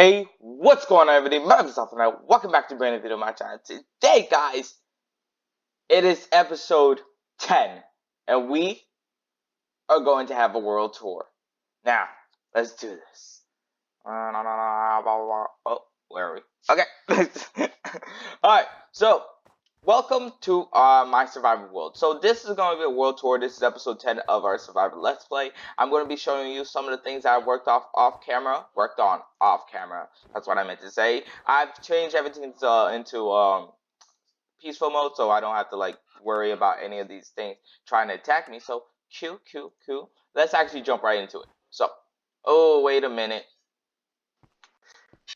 Hey, what's going on, everybody? My name is Alphaknight. Welcome back to a brand new video on my channel. Today, guys, it is episode 10, and we are going to have a world tour. Now, let's do this. Oh, where are we? Okay. Alright, so welcome to my survival world. So this is going to be a world tour. This is episode 10 of our survival let's play. I'm going to be showing you some of the things I worked on off camera. That's what I meant to say. I've changed everything into peaceful mode, so I don't have to like worry about any of these things trying to attack me. So cool. Let's actually jump right into it. So, oh, wait a minute.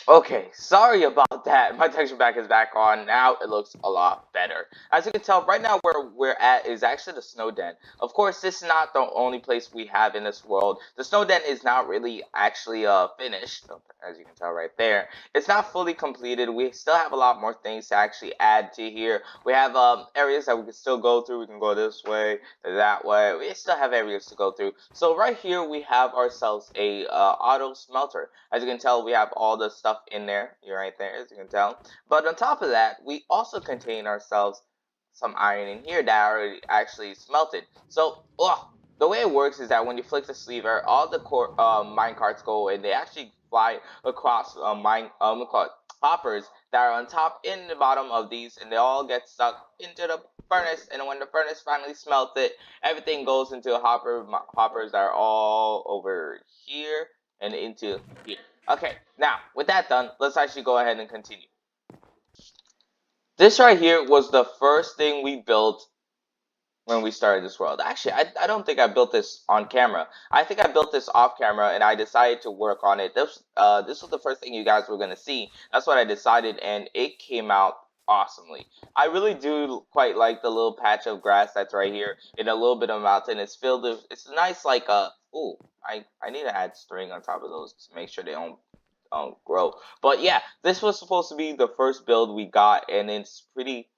Okay, sorry about that. My texture pack is back on. Now it looks a lot better. As you can tell, right now where we're at is actually the snow den. Of course, this is not the only place we have in this world. The snow den is not really actually finished, as you can tell right there. It's not fully completed. We still have a lot more things to actually add to here. We have areas that we can still go through. We can go this way, that way. We still have areas to go through. So right here we have ourselves a auto-smelter. As you can tell, we have all the stuff in there. You're right there, as you can tell. But on top of that, we also contain ourselves some iron in here that already actually smelted. So, the way it works is that when you flick the lever, all the mine carts go and they actually fly across hoppers that are on top in the bottom of these, and they all get stuck into the furnace. And when the furnace finally smelts it, everything goes into hoppers that are all over here and into here. Okay, now with that done, let's actually go ahead and continue. This right here was the first thing we built when we started this world. Actually, I don't think I built this on camera. I think I built this off camera, and I decided to work on it. This was the first thing you guys were gonna see. That's what I decided, and it came out awesomely. I really do quite like the little patch of grass that's right here in a little bit of mountain. It's filled with, it's nice like ooh, I need to add string on top of those to make sure they don't grow. But yeah, this was supposed to be the first build we got, and it's pretty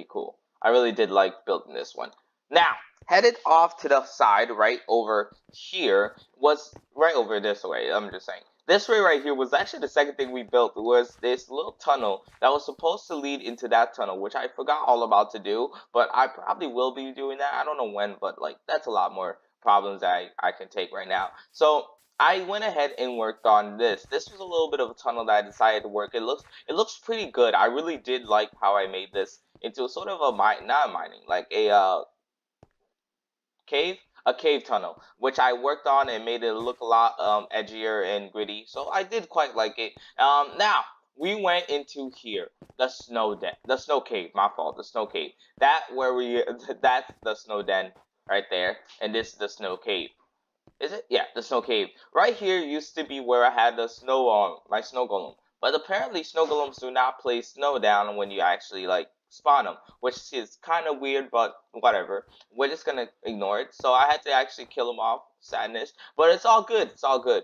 cool. I really did like building this one. Now, headed off to the side right over here was right over this way. I'm just saying. This way right here was actually the second thing we built. Was this little tunnel that was supposed to lead into that tunnel, which I forgot all about to do, but I probably will be doing that. I don't know when, but like that's a lot more problems that I can take right now. So I went ahead and worked on this. This was a little bit of a tunnel that I decided to work. It looks pretty good. I really did like how I made this into a sort of a not mining, like a cave tunnel, which I worked on and made it look a lot edgier and gritty. So I did quite like it. Now we went into here, the snow cave. My fault, the snow cave. That's the snow den right there, and this is the snow cave. Is it? Yeah, the snow cave. Right here used to be where I had the my snow golem. But apparently snow golems do not place snow down when you actually like spawn them, which is kind of weird, but whatever. We're just gonna ignore it. So I had to actually kill them off. Sadness, but it's all good. It's all good.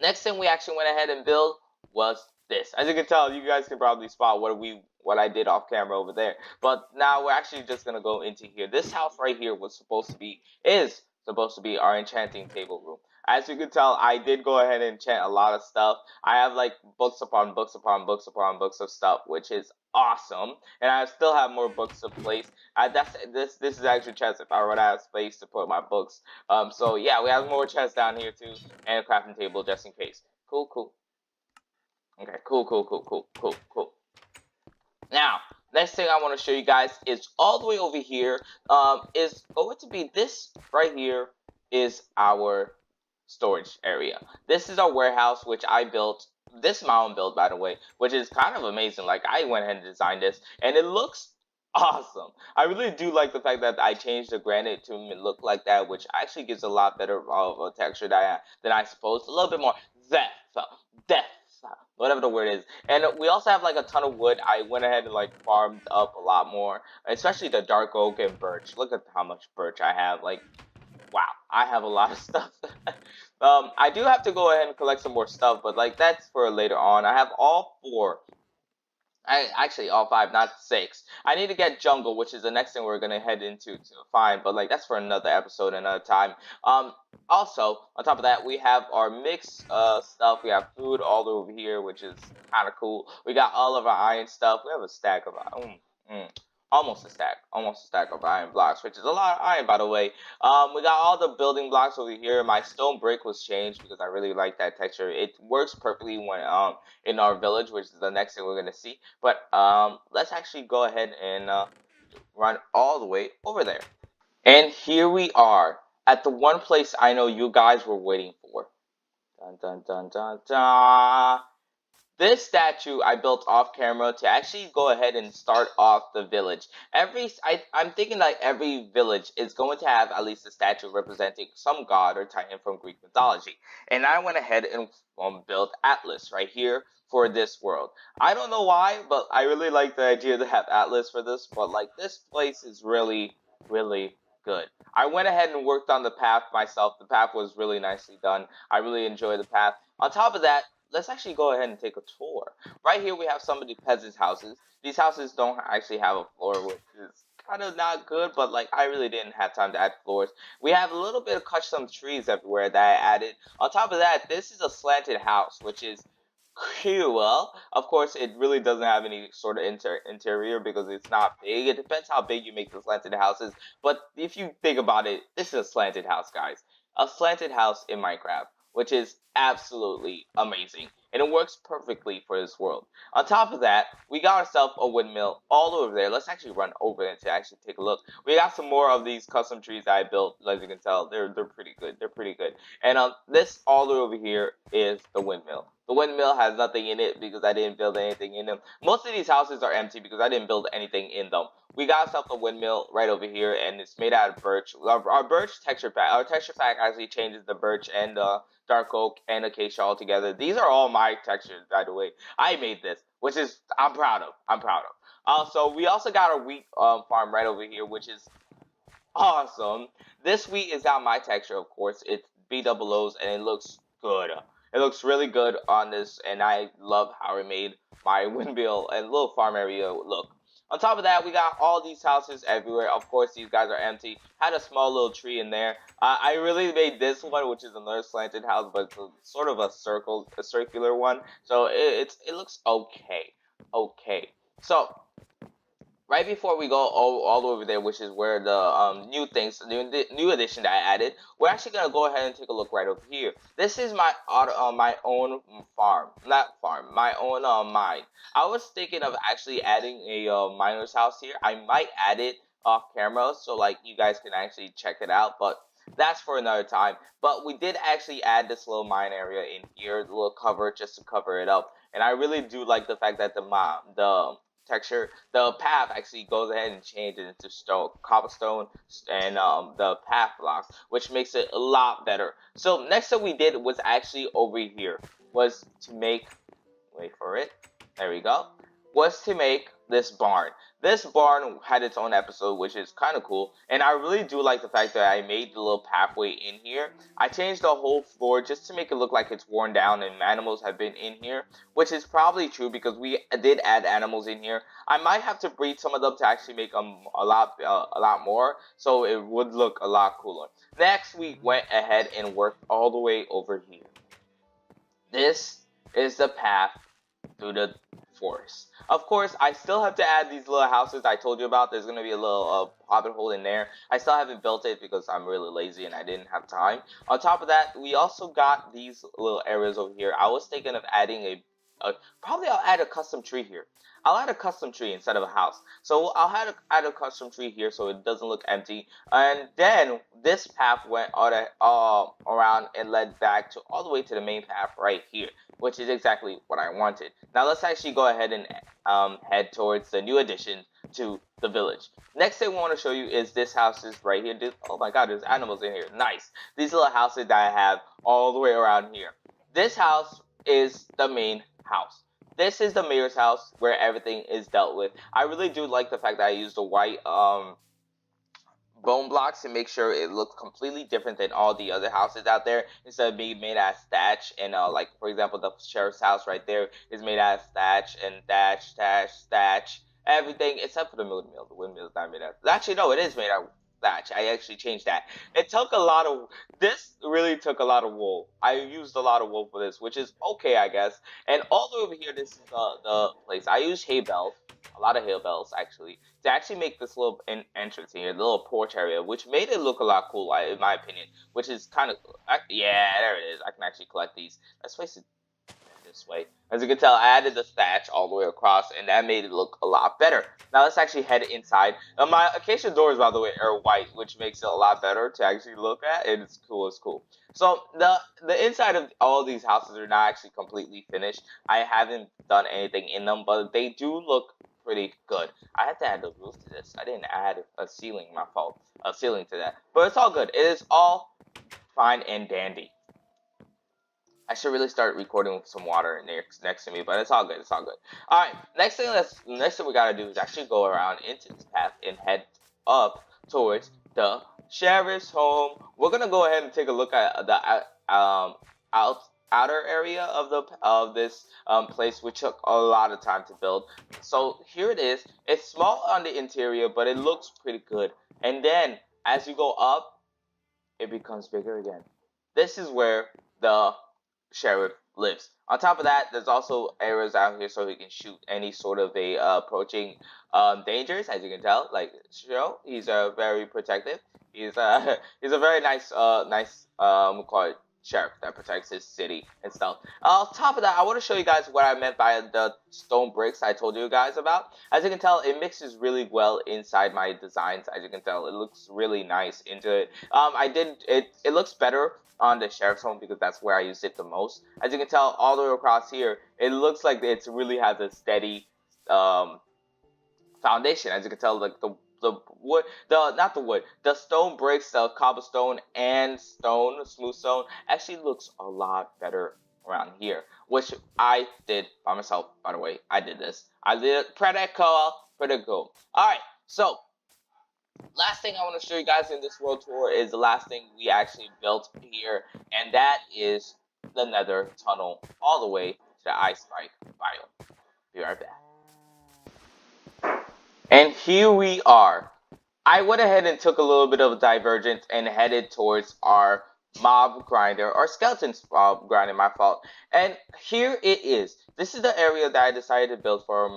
Next thing we actually went ahead and built was this. As you can tell, you guys can probably spot what I did off camera over there. But now we're actually just gonna go into here. This house right here is supposed to be our enchanting table room. As you can tell, I did go ahead and enchant a lot of stuff. I have like books upon books upon books upon books of stuff, which is awesome. And I still have more books to place. This is actually chests if I run out of space to put my books. So yeah, we have more chests down here too, and a crafting table just in case. Cool. Okay, cool. Now, next thing I want to show you guys is all the way over here. Is going to be this right here is our storage area. This is our warehouse, which I built. This mountain build, by the way, which is kind of amazing. Like I went ahead and designed this, and it looks awesome. I really do like the fact that I changed the granite to look like that, which actually gives a lot better of a texture than I supposed. A little bit more depth, whatever the word is. And we also have like a ton of wood. I went ahead and like farmed up a lot more, especially the dark oak and birch. Look at how much birch I have. Like, wow, I have a lot of stuff. I do have to go ahead and collect some more stuff, but like that's for later on. I have all 4 Actually all five, not six. I need to get jungle, which is the next thing we're gonna head into to find, but like that's for another episode, another time. Um, Also on top of that, we have our mix stuff. We have food all over here, which is kind of cool. We got all of our iron stuff. We have a stack of mm, almost a stack of iron blocks, which is a lot of iron, by the way. We got all the building blocks over here. My stone brick was changed because I really like that texture. It works perfectly when in our village, which is the next thing we're gonna see. But let's actually go ahead and run all the way over there. And here we are at the one place I know you guys were waiting for. Dun dun dun dun dun. This statue I built off camera to actually go ahead and start off the village. I'm thinking like every village is going to have at least a statue representing some god or titan from Greek mythology. And I went ahead and built Atlas right here for this world. I don't know why, but I really like the idea to have Atlas for this. But like this place is really, really good. I went ahead and worked on the path myself. The path was really nicely done. I really enjoy the path. On top of that, let's actually go ahead and take a tour. Right here we have some of the peasants' houses. These houses don't actually have a floor, which is kind of not good, but like I really didn't have time to add floors. We have a little bit of custom trees everywhere that I added. On top of that, this is a slanted house, which is cool. Of course, it really doesn't have any sort of interior because it's not big. It depends how big you make the slanted houses. But if you think about it, this is a slanted house, guys. A slanted house in Minecraft, which is absolutely amazing. And it works perfectly for this world. On top of that, we got ourselves a windmill all over there. Let's actually run over it to actually take a look. We got some more of these custom trees that I built. As you can tell, they're pretty good. They're pretty good. And this all over here is the windmill. The windmill has nothing in it because I didn't build anything in them. Most of these houses are empty because I didn't build anything in them. We got ourselves a windmill right over here, and it's made out of birch. Our birch texture pack. Our texture pack actually changes the birch and dark oak and acacia all together. These are all my textures, by the way. I made this, which is I'm proud of. I'm proud of. So we also got our wheat farm right over here, which is awesome. This wheat is not my texture, of course. It's BOO's, and it looks good. It looks really good on this, and I love how it made my windmill and little farm area look. On top of that, we got all these houses everywhere. Of course, these guys are empty. Had a small little tree in there. I really made this one, which is another slanted house, but it's sort of a circular one. So it looks okay. Okay. So right before we go all over there, which is where the new things, the new addition that I added, we're actually gonna go ahead and take a look right over here. This is my my own farm, not farm, my own mine. I was thinking of actually adding a miner's house here. I might add it off camera so like you guys can actually check it out, but that's for another time. But we did actually add this little mine area in here, the little cover just to cover it up. And I really do like the fact that the texture, the path actually goes ahead and changes into stone, cobblestone, and the path blocks, which makes it a lot better. So next thing we did was actually over here, was to make, wait for it, there we go, was to make this barn. This barn had its own episode, which is kind of cool, and I really do like the fact that I made the little pathway in here. I changed the whole floor just to make it look like it's worn down and animals have been in here, which is probably true because we did add animals in here. I might have to breed some of them to actually make them a lot more, so it would look a lot cooler. Next, we went ahead and worked all the way over here. This is the path through the forest. Of course, I still have to add these little houses I told you about. There's going to be a little hobbit hole in there. I still haven't built it because I'm really lazy and I didn't have time. On top of that, we also got these little areas over here. I was thinking of adding probably I'll add a custom tree here. I'll add a custom tree instead of a house. So I'll add a custom tree here so it doesn't look empty. And then this path went all around and led back to all the way to the main path right here, which is exactly what I wanted. Now let's actually go ahead and head towards the new addition to the village. Next thing I want to show you is this house is right here. Oh my god, there's animals in here. Nice. These little houses that I have all the way around here. This house is the main house. This is the mayor's house where everything is dealt with. I really do like the fact that I used the white bone blocks to make sure it looks completely different than all the other houses out there, instead of being made out of thatch. And like for example, the sheriff's house right there is made out of thatch and thatch, everything except for the windmill. The windmill is not made out of, actually no, it is made out of thatch. I actually changed that. It took a lot of, this really took a lot of wool. I used a lot of wool for this, which is okay, I guess. And all the way over here, this is the place. I use hay bales, a lot of hay bales actually, to actually make this little entrance here, the little porch area, which made it look a lot cooler, in my opinion. Which is kind of, yeah, there it is. I can actually collect these. Let's place it this way. As you can tell, I added the thatch all the way across, and that made it look a lot better. Now let's actually head inside. My acacia doors, by the way, are white, which makes it a lot better to actually look at, and it's cool. It's cool. So the inside of all of these houses are not actually completely finished. I haven't done anything in them, but they do look pretty good. I had to add the roof to this. I didn't add a ceiling. My fault. A ceiling to that, but it's all good. It is all fine and dandy. I should really start recording with some water next to me, but it's all good. It's all good. All right, next thing we gotta do is actually go around into this path and head up towards the sheriff's home. We're gonna go ahead and take a look at the outer area of this place, which took a lot of time to build. So here it is. It's small on the interior, but it looks pretty good. And then as you go up, it becomes bigger again. This is where the sheriff lives. On top of that, there's also arrows out here so he can shoot any sort of a approaching dangers. As you can tell, like show, he's very protective. He's he's a very nice we call it sheriff that protects his city and stuff. On top of that, I want to show you guys what I meant by the stone bricks I told you guys about. As you can tell, it mixes really well inside my designs. As you can tell, it looks really nice into it. It looks better on the sheriff's home because that's where I used it the most. As you can tell, all the way across here, it looks like it really has a steady foundation. As you can tell, like the wood, not the wood, the stone bricks, the cobblestone and smooth stone actually looks a lot better around here, which I did by myself. By the way, I did this. I did it pretty cool. All right, so last thing I want to show you guys in this world tour is the last thing we actually built here, and that is the Nether tunnel all the way to the ice spike biome. Be right back. And here we are. I went ahead and took a little bit of a divergence and headed towards our mob grinder, or skeleton grinder, my fault. And here it is. This is the area that I decided to build for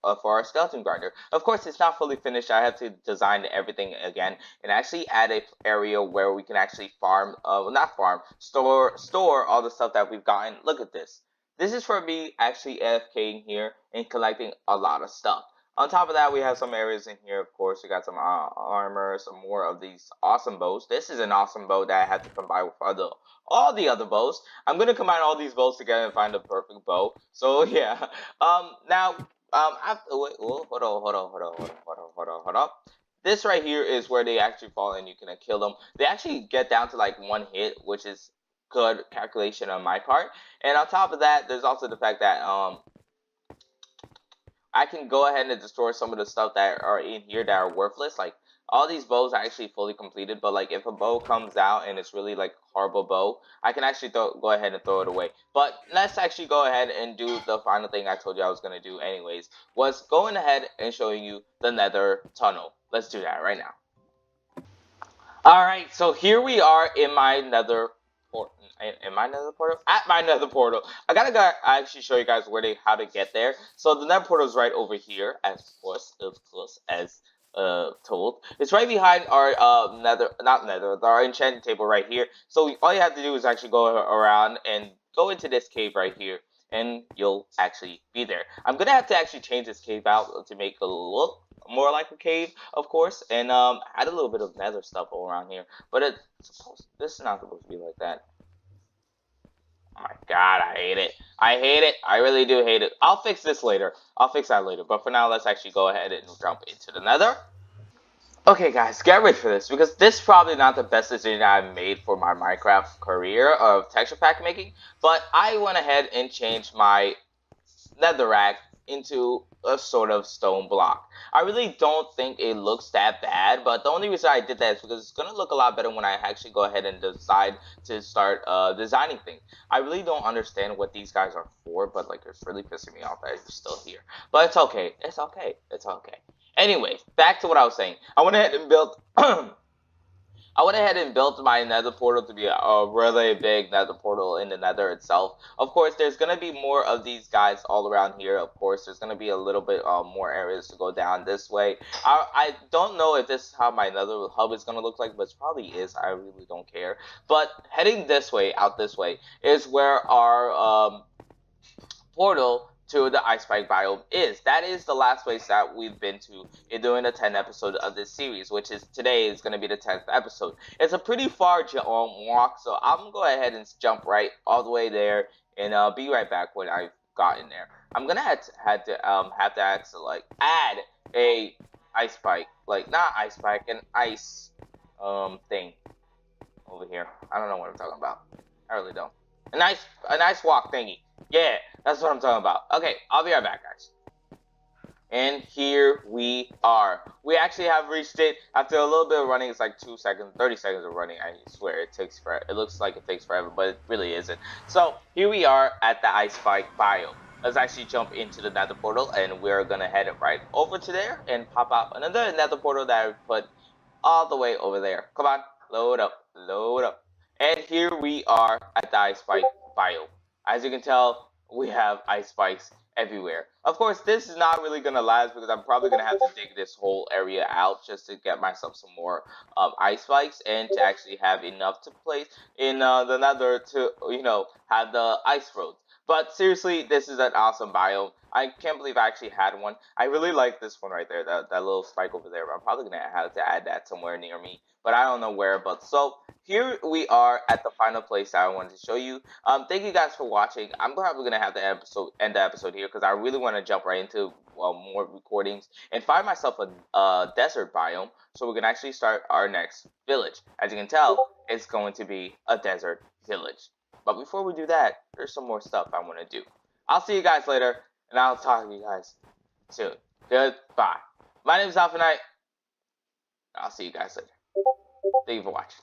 our skeleton grinder. Of course, it's not fully finished. I have to design everything again and actually add a area where we can actually farm, not farm, store all the stuff that we've gotten. Look at this. This is for me actually AFKing here and collecting a lot of stuff. On top of that, we have some areas in here, of course. We got some armor, some more of these awesome bows. This is an awesome bow that I had to combine with all the other bows. I'm going to combine all these bows together and find the perfect bow. So, yeah. Now, wait, hold on. This right here is where they actually fall and you can kill them. They actually get down to like one hit, which is good calculation on my part. And on top of that, there's also the fact that, I can go ahead and destroy some of the stuff that are in here that are worthless. Like, all these bows are actually fully completed, but like if a bow comes out and it's really like horrible bow, I can actually go ahead and throw it away. But let's actually go ahead and do the final thing I told you I was going to do anyways, was going ahead and showing you the Nether tunnel. Let's do that right now. Alright, so here we are in my Nether portal. At my Nether portal. I gotta actually show you guys how to get there. So the Nether portal is right over here, of course as told. It's right behind our our enchanting table right here. So all you have to do is actually go around and go into this cave right here, and you'll actually be there. I'm gonna have to actually change this cave out to make it look more like a cave, of course, and add a little bit of Nether stuff around here. But this is not supposed to be like that. Oh my god, I hate it. I hate it. I really do hate it. I'll fix this later. I'll fix that later. But for now, let's actually go ahead and jump into the Nether. Okay, guys, get ready for this, because this is probably not the best decision I've made for my Minecraft career of texture pack making. But I went ahead and changed my netherrack into a sort of stone block. I really don't think it looks that bad, but the only reason I did that is because it's gonna look a lot better when I actually go ahead and decide to start designing things. I really don't understand what these guys are for, but like it's really pissing me off that you're still here. But it's okay. It's okay. It's okay. Anyways, back to what I was saying. I went ahead and built my nether portal to be a really big nether portal in the nether itself. Of course, there's going to be more of these guys all around here. Of course, there's going to be a little bit more areas to go down this way. I don't know if this is how my nether hub is going to look like, but it probably is. I really don't care. But heading this way, out this way, is where our portal to the ice spike biome is. That is the last place that we've been to in doing the 10th episode of this series, which is today is going to be the 10th episode. It's a pretty far walk, so I'm going to go ahead and jump right all the way there and be right back when I've gotten there. I'm going to have to actually like add a ice spike, like not ice spike, an ice thing over here. I don't know what I'm talking about. I really don't. A nice walk thingy. Yeah, that's what I'm talking about. Okay, I'll be right back, guys. And here we are. We actually have reached it after a little bit of running. It's like 2 seconds, 30 seconds of running. I swear it takes forever. It looks like it takes forever, but it really isn't. So here we are at the ice spike biome. Let's actually jump into the nether portal, and we're gonna head right over to there and pop out another nether portal that I put all the way over there. Come on, load up, load up. And here we are at the ice spike biome. As you can tell, we have ice spikes everywhere. Of course, this is not really going to last because I'm probably going to have to dig this whole area out just to get myself some more ice spikes and to actually have enough to place in the nether to, you know, have the ice roads. But seriously, this is an awesome biome. I can't believe I actually had one. I really like this one right there, that little spike over there. I'm probably going to have to add that somewhere near me, but I don't know where. But so here we are at the final place that I wanted to show you. Thank you guys for watching. I'm probably going to have the end the episode here because I really want to jump right into more recordings and find myself a desert biome so we can actually start our next village. As you can tell, it's going to be a desert village. But before we do that, there's some more stuff I want to do. I'll see you guys later, and I'll talk to you guys soon. Goodbye. My name is Alphaknight. I'll see you guys later. Thank you for watching.